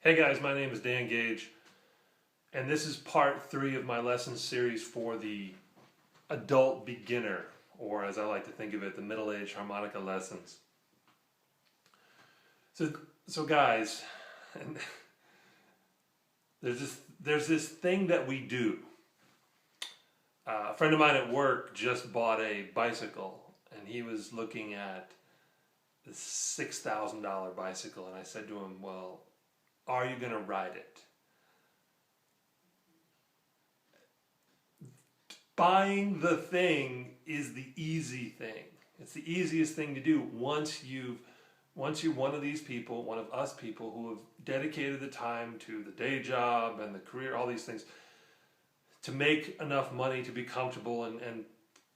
Hey guys, my name is Dan Gage, and this is part 3 of my lesson series for the adult beginner, or as I like to think of it, the middle-aged harmonica lessons. So guys, and there's this thing that we do. A friend of mine at work just bought a bicycle, and he was looking at this $6,000 bicycle, and I said to him, well, are you going to ride it? Buying the thing is the easy thing. It's the easiest thing to do once you're one of these people, one of us people who have dedicated the time to the day job and the career, all these things, to make enough money to be comfortable and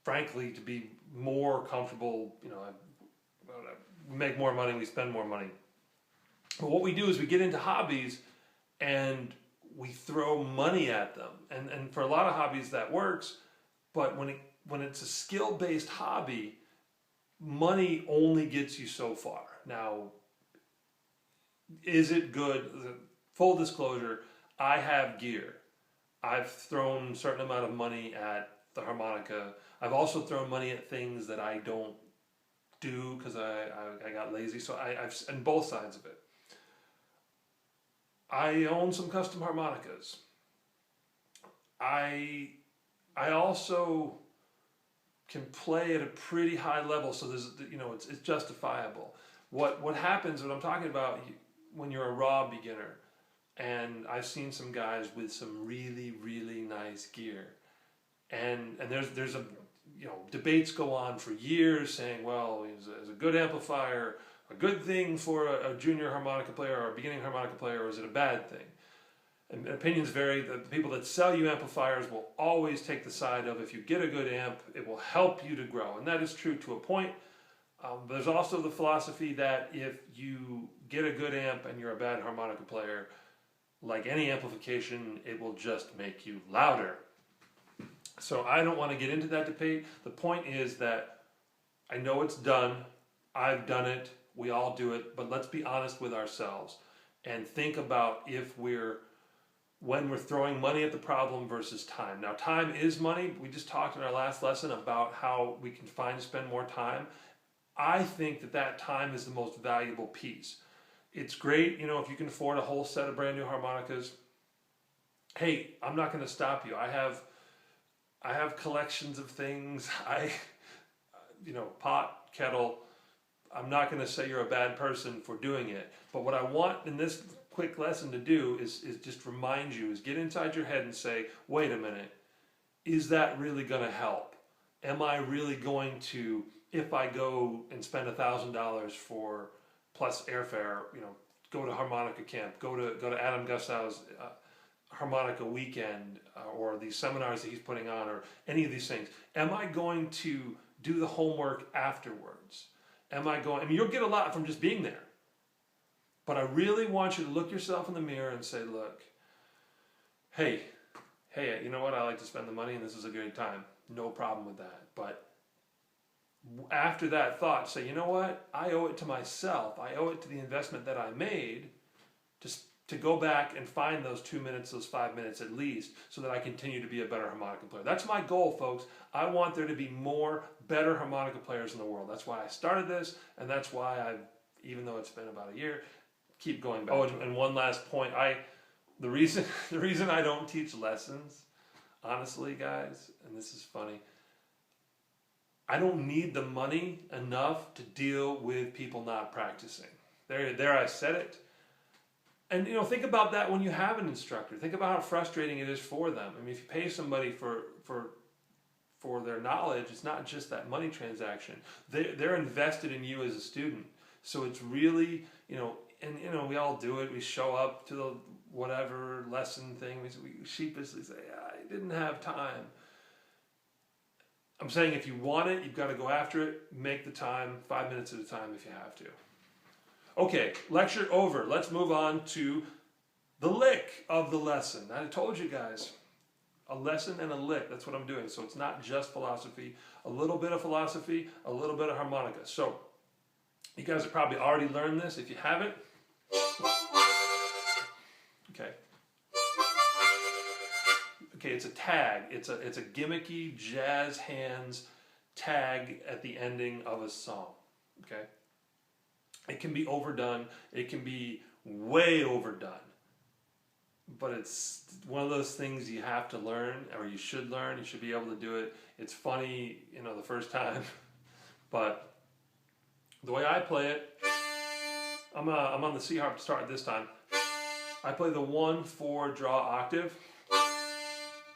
frankly to be more comfortable. We make more money, we spend more money. But what we do is we get into hobbies and we throw money at them. And for a lot of hobbies that works, but when it's a skill-based hobby, money only gets you so far. Now, is it good? Full disclosure, I have gear. I've thrown a certain amount of money at the harmonica. I've also thrown money at things that I don't do because I got lazy. So I've on both sides of it. I own some custom harmonicas. I also can play at a pretty high level, so there's it's justifiable. What happens, what I'm talking about, when you're a raw beginner, and I've seen some guys with some really nice gear, and there's a debates go on for years saying, well, is a good amplifier a good thing for a junior harmonica player or a beginning harmonica player, or is it a bad thing? And opinions vary. The people that sell you amplifiers will always take the side of, if you get a good amp, it will help you to grow. And that is true to a point. But there's also the philosophy that if you get a good amp and you're a bad harmonica player, like any amplification, it will just make you louder. So I don't want to get into that debate. The point is that I know it's done. I've done it. We all do it, but let's be honest with ourselves and think about when we're throwing money at the problem versus time. Now, time is money. We just talked in our last lesson about how we can find to spend more time. I think that time is the most valuable piece. It's great, if you can afford a whole set of brand new harmonicas. Hey, I'm not going to stop you. I have collections of things. Pot, kettle. I'm not going to say you're a bad person for doing it, but what I want in this quick lesson to do is just remind you, is get inside your head and say, wait a minute, is that really going to help? Am I really going to, if I go and spend $1,000 for plus airfare, go to harmonica camp, go to Adam Gussow's harmonica weekend, or these seminars that he's putting on, or any of these things, am I going to do the homework afterwards? You'll get a lot from just being there. But I really want you to look yourself in the mirror and say, look, hey, you know what? I like to spend the money and this is a great time. No problem with that. But after that thought, say, you know what? I owe it to myself. I owe it to the investment that I made to go back and find those 2 minutes, those 5 minutes at least, so that I continue to be a better harmonica player. That's my goal, folks. I want there to be more better harmonica players in the world. That's why I started this, and that's why even though it's been about a year, keep going back. Oh, and one last point. The reason I don't teach lessons, honestly, guys, and this is funny, I don't need the money enough to deal with people not practicing. There I said it. And think about that when you have an instructor. Think about how frustrating it is for them. I mean, if you pay somebody for their knowledge, it's not just that money transaction. They're invested in you as a student. So it's really, we all do it. We show up to the whatever lesson thing. We sheepishly say, I didn't have time. I'm saying if you want it, you've got to go after it. Make the time, 5 minutes at a time if you have to. Okay, lecture over. Let's move on to the lick of the lesson. I told you guys, a lesson and a lick. That's what I'm doing. So it's not just philosophy. A little bit of philosophy, a little bit of harmonica. So you guys have probably already learned this. If you haven't, Okay. Okay, it's a tag. It's a gimmicky jazz hands tag at the ending of a song. Okay. It can be overdone. It can be way overdone. But it's one of those things you have to learn, or you should learn. You should be able to do it. It's funny, you know, the first time, but the way I play it, I'm on the C harp to start this time. I play the 1-4 draw octave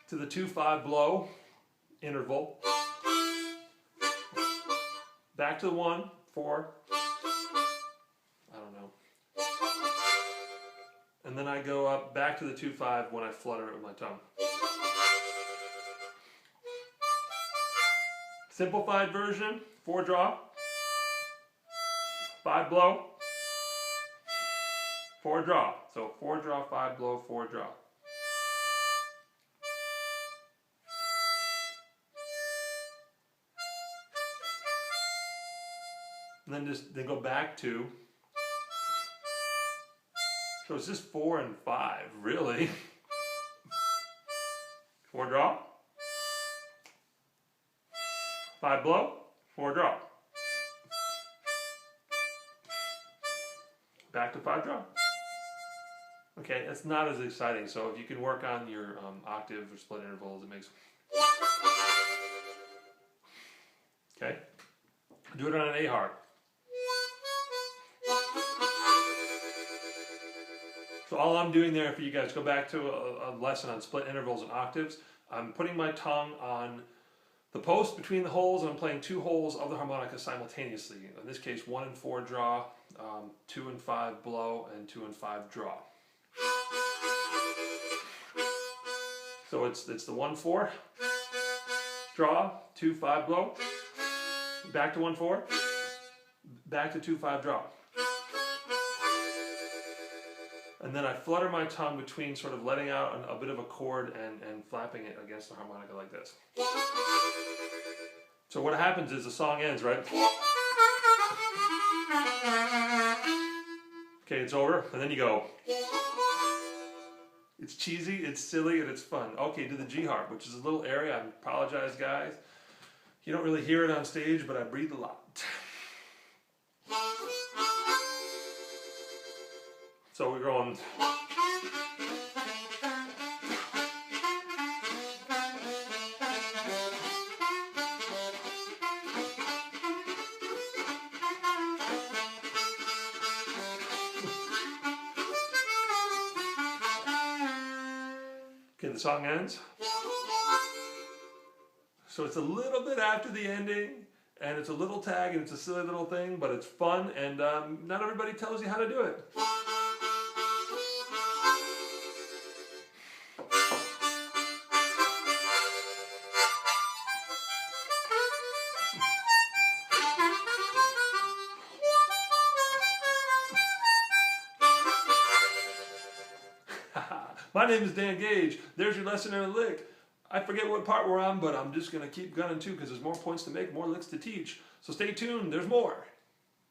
to the 2-5 blow interval, back to the 1-4. I don't know. And then I go up back to the 2-5 when I flutter it with my tongue. Simplified version, 4 draw, 5 blow, 4 draw. So 4 draw, 5 blow, 4 draw. And then then go back to, so it's just 4 and 5, really. 4 draw, 5 blow, 4 draw. Back to 5 draw. Okay, that's not as exciting. So if you can work on your octave or split intervals, it makes. Okay, do it on an A harp. So all I'm doing there for you guys, go back to a lesson on split intervals and octaves. I'm putting my tongue on the post between the holes, and I'm playing 2 holes of the harmonica simultaneously. In this case, 1 and 4 draw, 2 and 5 blow, and 2 and 5 draw. So it's the 1-4 draw, 2-5 blow, back to 1-4, back to 2-5 draw. And then I flutter my tongue between sort of letting out a bit of a chord and flapping it against the harmonica like this. So what happens is the song ends, right? Okay, it's over, and then you go. It's cheesy, it's silly, and it's fun. Okay, do the G harp, which is a little area. I apologize, guys. You don't really hear it on stage, but I breathe a lot. So we're going. Okay, the song ends. So it's a little bit after the ending, and it's a little tag, and it's a silly little thing, but it's fun, and not everybody tells you how to do it. My name is Dan Gage. There's your lesson in a lick. I forget what part we're on, but I'm just going to keep gunning too because there's more points to make, more licks to teach. So stay tuned. There's more.